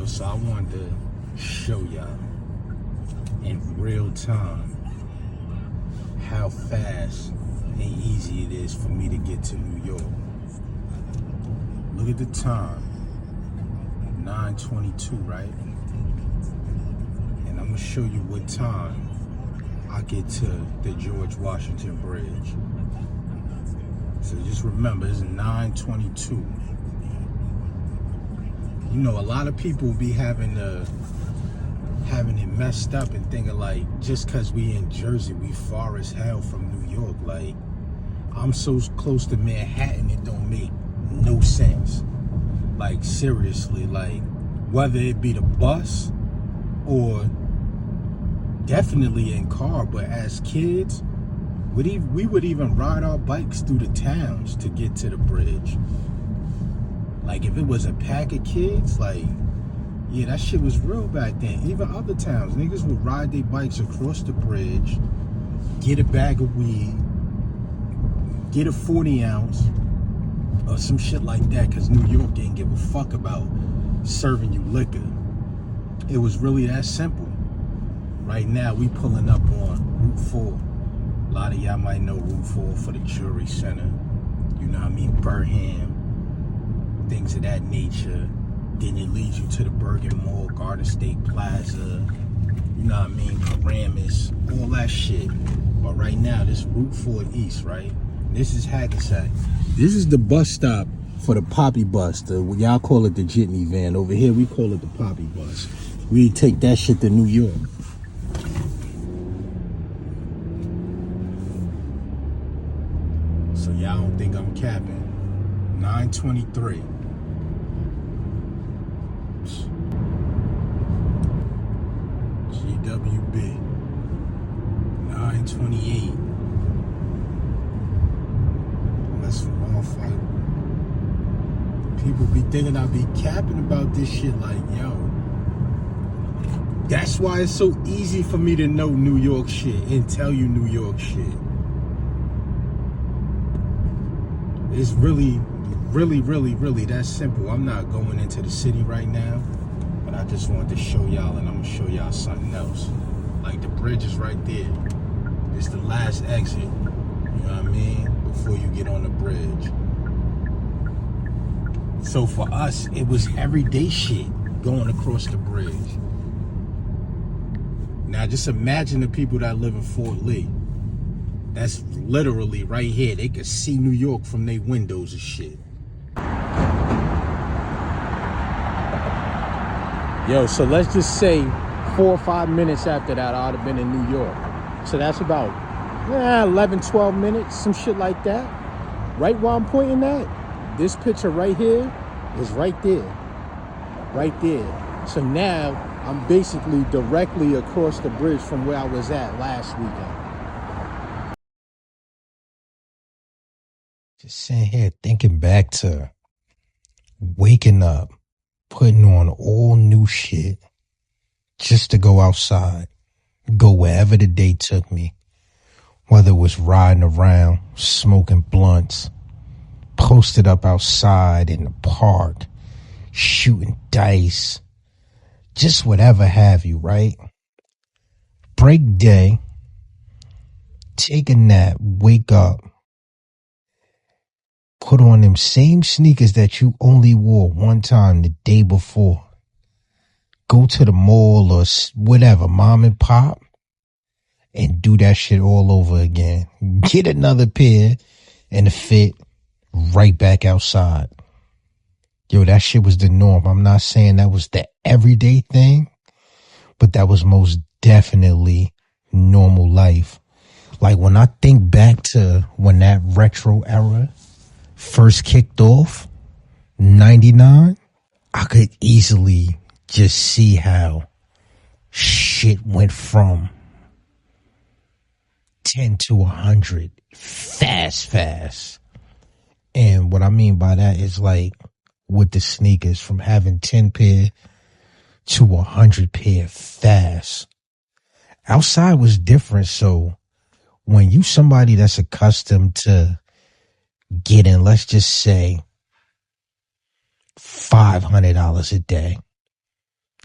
Yo, so I wanted to show y'all in real time how fast and easy it is for me to get to New York. Look at the time, 9:22, right? And I'm gonna show you what time I get to the George Washington Bridge. So just remember, it's 9:22. You know, a lot of people be having it messed up and thinking like, just cause we in Jersey, we far as hell from New York. Like, I'm so close to Manhattan, it don't make no sense. Like, seriously, like, whether it be the bus or definitely in car, but as kids, we would even ride our bikes through the towns to get to the bridge. Like, if it was a pack of kids, like, yeah, that shit was real back then. Even other towns, niggas would ride their bikes across the bridge, get a bag of weed, get a 40 ounce, or some shit like that, because New York didn't give a fuck about serving you liquor. It was really that simple. Right now, we pulling up on Route 4. A lot of y'all might know Route 4 for the Jewelry Center. You know what I mean? Burham, things of that nature. Then it leads you to the Bergen Mall, Garden State Plaza, you know what I mean, Paramus, all that shit. But right now, this Route 4 East, right? This is Hackensack. This is the bus stop for the Poppy bus. Y'all call it the Jitney van. Over here, we call it the Poppy bus. We take that shit to New York. So y'all don't think I'm capping. 9:23. GWB 9:28. Let's all fight. People be thinking I be capping about this shit, like, yo. That's why it's so easy for me to know New York shit and tell you New York shit. It's really that simple. I'm not going into the city right now, but I just wanted to show y'all, and I'm gonna show y'all something else. Like, the bridge is right there. It's the last exit, you know what I mean, before you get on the bridge. So for us, it was everyday shit going across the bridge. Now just imagine the people that live in Fort Lee. That's literally right here. They could see New York from their windows and shit. Yo, so let's just say 4 or 5 minutes after that, I'd have been in New York. So that's about 11, 12 minutes, some shit like that. Right where I'm pointing at, this picture right here is right there. Right there. So now I'm basically directly across the bridge from where I was at last weekend. Just sitting here thinking back to waking up, putting on all new shit just to go outside, go wherever the day took me, whether it was riding around, smoking blunts, posted up outside in the park, shooting dice, just whatever have you, right? Break day, take a nap, wake up, put on them same sneakers that you only wore one time the day before. Go to the mall or whatever, mom and pop, and do that shit all over again. Get another pair and a fit, right back outside. Yo, that shit was the norm. I'm not saying that was the everyday thing, but that was most definitely normal life. Like, when I think back to when that retro era first kicked off, 99, I could easily just see how shit went from 10 to 100 fast. And what I mean by that is, like, with the sneakers, from having 10 pair to 100 pair fast. Outside was different. So when you somebody that's accustomed to getting, let's just say, $500 a day,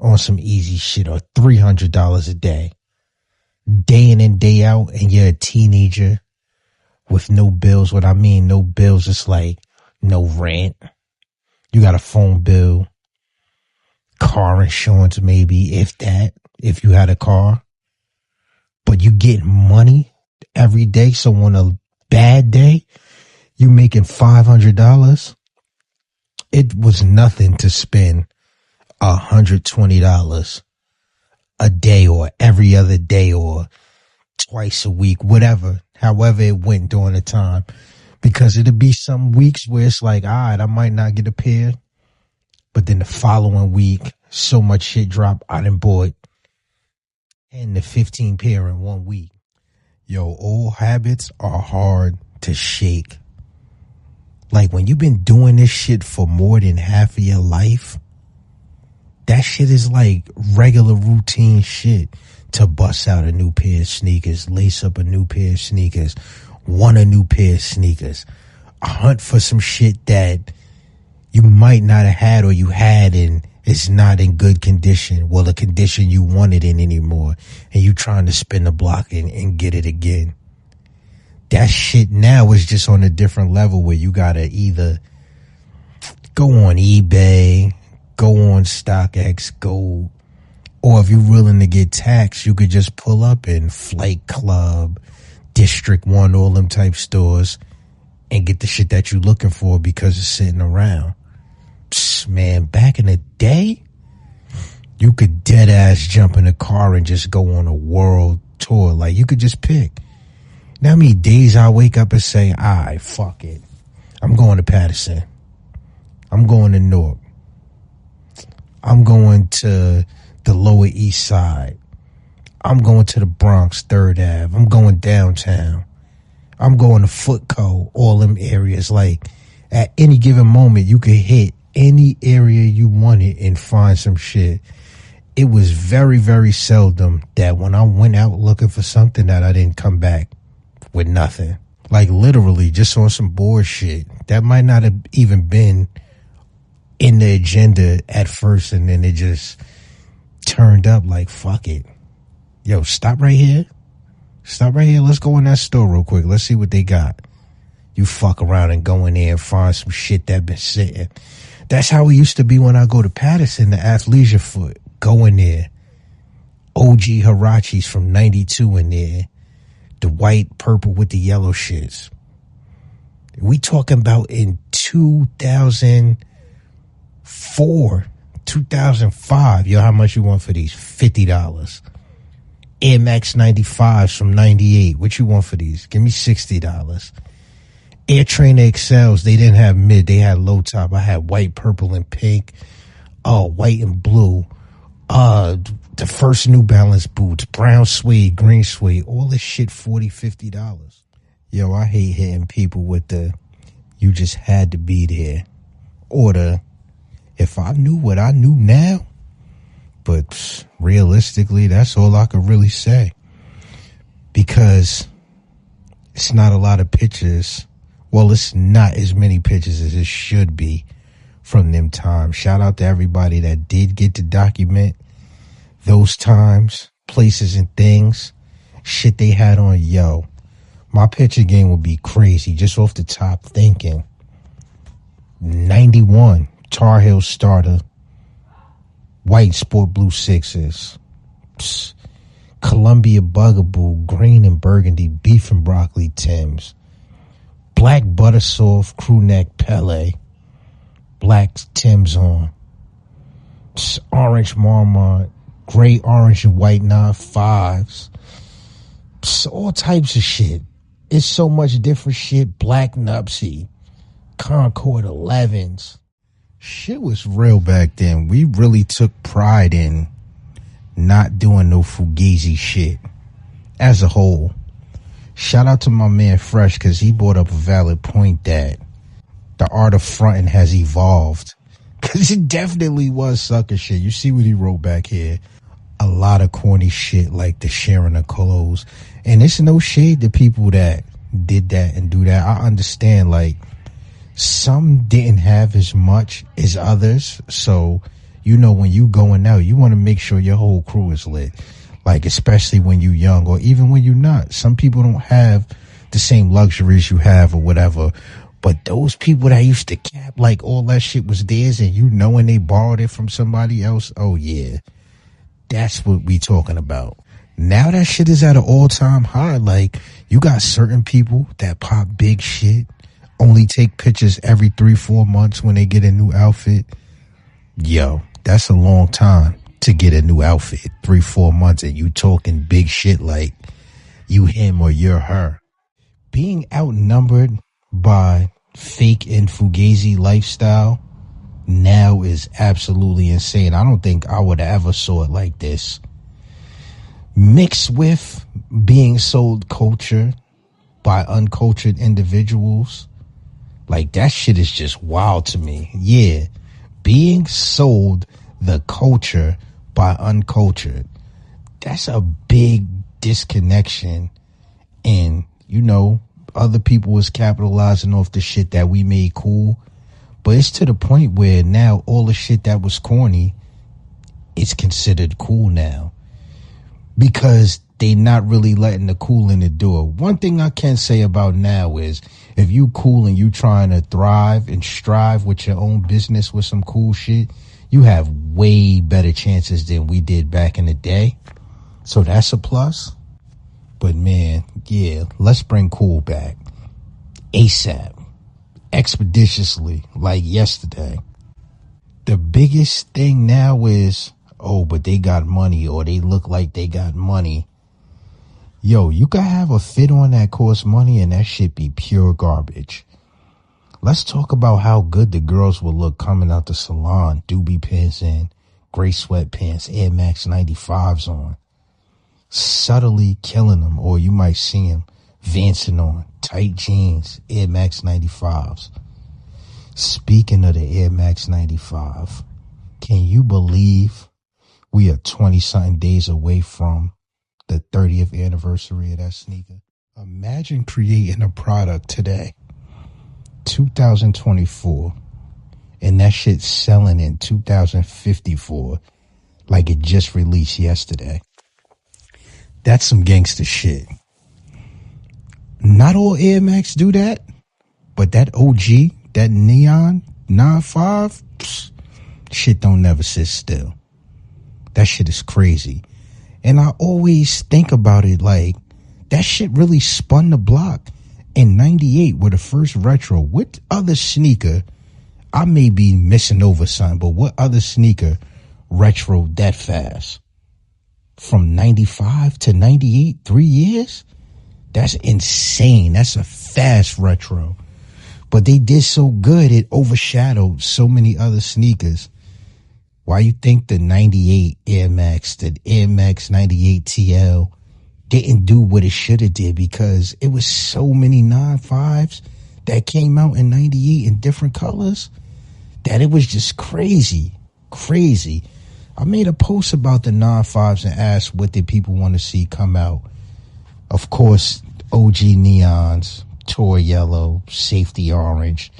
on some easy shit, or $300 a day. Day in and day out, and you're a teenager with no bills. What I mean, no bills, it's like no rent. You got a phone bill, car insurance maybe, if that, if you had a car. But you get money every day, so on a bad day, you making $500. It was nothing to spend $120 a day, or every other day, or twice a week, whatever, however it went during the time. Because it'd be some weeks where it's like, all right, I might not get a pair, but then the following week, so much shit drop, I done bought 10 to 15 pair in 1 week. Yo, old habits are hard to shake. Like, when you've been doing this shit for more than half of your life, that shit is like regular routine shit. To bust out a new pair of sneakers, lace up a new pair of sneakers, want a new pair of sneakers, hunt for some shit that you might not have had, or you had and it's not in good condition. Well, the condition you want it in anymore, and you trying to spin the block and get it again. That shit now is just on a different level, where you gotta either go on eBay, go on StockX, go, or if you're willing to get taxed, you could just pull up in Flight Club, District 1, all them type stores, and get the shit that you're looking for because it's sitting around. Psst, man, back in the day, you could dead ass jump in a car and just go on a world tour. Like, you could just pick. Now, how many days I wake up and say, all right, fuck it, I'm going to Patterson, I'm going to Newark, I'm going to the Lower East Side, I'm going to the Bronx, 3rd Ave, I'm going downtown, I'm going to Footco, all them areas. Like, at any given moment, you could hit any area you wanted and find some shit. It was very, very seldom that when I went out looking for something that I didn't come back with nothing. Like, literally just on some bullshit that might not have even been in the agenda at first, and then it just turned up. Like, fuck it, yo, stop right here, let's go in that store real quick, let's see what they got. You fuck around and go in there and find some shit that been sitting. That's how it used to be when I go to Patterson, the athleisure foot. Go in there, OG Hirachis from 92 in there, the white, purple with the yellow shits. We talking about in 2004, 2005. Yo, how much you want for these? $50. Air Max 95s from 98. What you want for these? Give me $60. Air Trainer XLs, they didn't have mid, they had low top. I had white, purple, and pink. Oh, white and blue. The first New Balance boots, brown suede, green suede, all this shit, $40, $50. Yo, I hate hitting people with the, you just had to be there. Or the, if I knew what I knew now. But realistically, that's all I could really say. Because it's not a lot of pictures. Well, it's not as many pictures as it should be from them times. Shout out to everybody that did get to document those times, places, and things. Shit they had on. Yo, my picture game would be crazy. Just off the top thinking. 91, Tar Heel starter. White sport blue sixes. Psst. Columbia Bugaboo, green and burgundy, beef and broccoli Timbs. Black butter soft crew neck Pele. Black Timbs on. Psst. Orange Marmont. Gray, orange, and white 9.5s. Psst. All types of shit. It's so much different shit. Black Nupsy. Concord 11s. Shit was real back then. We really took pride in not doing no fugazi shit as a whole. Shout out to my man Fresh, because he brought up a valid point that the art of fronting has evolved. Because it definitely was sucker shit. You see what he wrote back here? A lot of corny shit like the sharing of clothes. And it's no shade to people that did that and do that. I understand, like, some didn't have as much as others, so You know, when you going out, you want to make sure your whole crew is lit. Like, especially when you young or even when you're not. Some people don't have the same luxuries you have or whatever. But those people that used to cap like all that shit was theirs and you knowing they borrowed it from somebody else, oh yeah. That's what we talking about. Now that shit is at an all-time high. Like, you got certain people that pop big shit, only take pictures every 3-4 months when they get a new outfit. Yo, that's a long time to get a new outfit. 3-4 months and you talking big shit like you him or you're her. Being outnumbered by fake and fugazi lifestyle now is absolutely insane. I don't think I would have ever saw it like this. Mixed with being sold culture by uncultured individuals. Like, that shit is just wild to me. Yeah, being sold the culture by uncultured. That's a big disconnection. And, you know, other people was capitalizing off the shit that we made cool. But it's to the point where now all the shit that was corny is considered cool now. Because they not really letting the cool in the door. One thing I can say about now is if you cool and you trying to thrive and strive with your own business with some cool shit, you have way better chances than we did back in the day. So that's a plus. But man, yeah, let's bring cool back. ASAP. Expeditiously, like yesterday. The biggest thing now is, oh, but they got money or they look like they got money. Yo, you can have a fit on that costs money and that shit be pure garbage. Let's talk about how good the girls will look coming out the salon. Doobie pins in, gray sweatpants, Air Max 95s on. Subtly killing them, or you might see them Vancing on, tight jeans, Air Max 95s. Speaking of the Air Max 95, can you believe we are 20-something days away from the 30th anniversary of that sneaker? Imagine creating a product today, 2024, and that shit selling in 2054 like it just released yesterday. That's some gangster shit. Not all Air Max do that, but that OG, that neon 95, shit don't never sit still. That shit is crazy. And I always think about it like, that shit really spun the block. In 98 were the first retro. What other sneaker, I may be missing over something, but what other sneaker retro that fast? From 95 to 98, 3 years? That's insane. That's a fast retro. But they did so good, it overshadowed so many other sneakers. Why you think the 98 Air Max, the Air Max 98 TL didn't do what it should have did? Because it was so many 95s that came out in 98 in different colors that it was just crazy. Crazy. I made a post about the 95s and asked what did people want to see come out. Of course, OG neons, tour yellow, safety orange,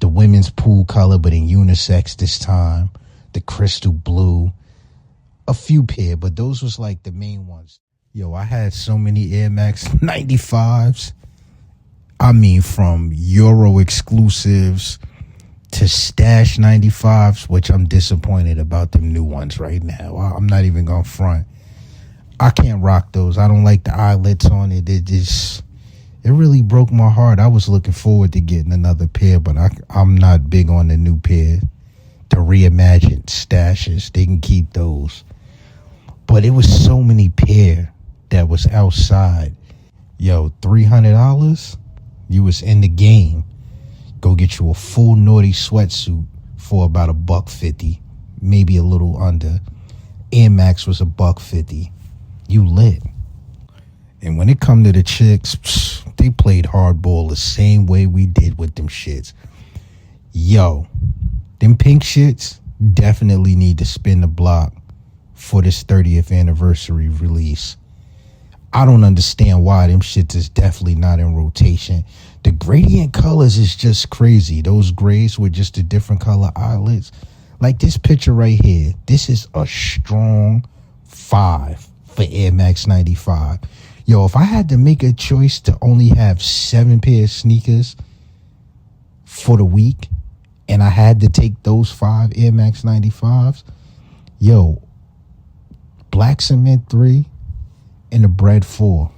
the women's pool color, but in unisex this time, the crystal blue, a few pair, but those was like the main ones. Yo, I had so many Air Max 95s. I mean, from Euro exclusives to Stash 95s, which I'm disappointed about them new ones right now. I'm not even gonna front. I can't rock those. I don't like the eyelets on it. It really broke my heart. I was looking forward to getting another pair, but I'm not big on the new pair. The reimagined stashes, they can keep those. But it was so many pair that was outside. Yo, $300, you was in the game. Go get you a full naughty sweatsuit for about $150, maybe a little under. Air Max was $150. You lit. And when it come to the chicks, they played hardball the same way we did with them shits. Yo, them pink shits definitely need to spin the block for this 30th anniversary release. I don't understand why them shits is definitely not in rotation. The gradient colors is just crazy. Those grays with just the different color eyelets. Like this picture right here. This is a strong 5 for Air Max 95. Yo, if I had to make a choice to only have 7 pair of sneakers for the week, and I had to take those 5 Air Max 95s, yo, Black Cement 3 and the Bread 4.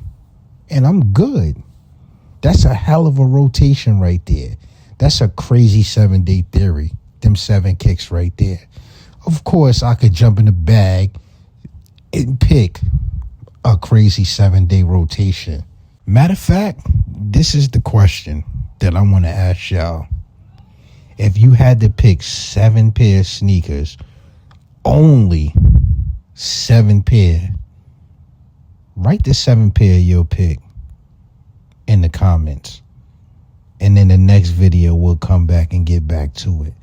And I'm good. That's a hell of a rotation right there. That's a crazy 7-day theory. Them 7 kicks right there. Of course, I could jump in the bag and pick a crazy 7-day rotation. Matter of fact, this is the question that I want to ask y'all. If you had to pick 7 pair of sneakers, only 7 pair, write the 7 pair you'll pick in the comments. And then the next video we'll come back and get back to it.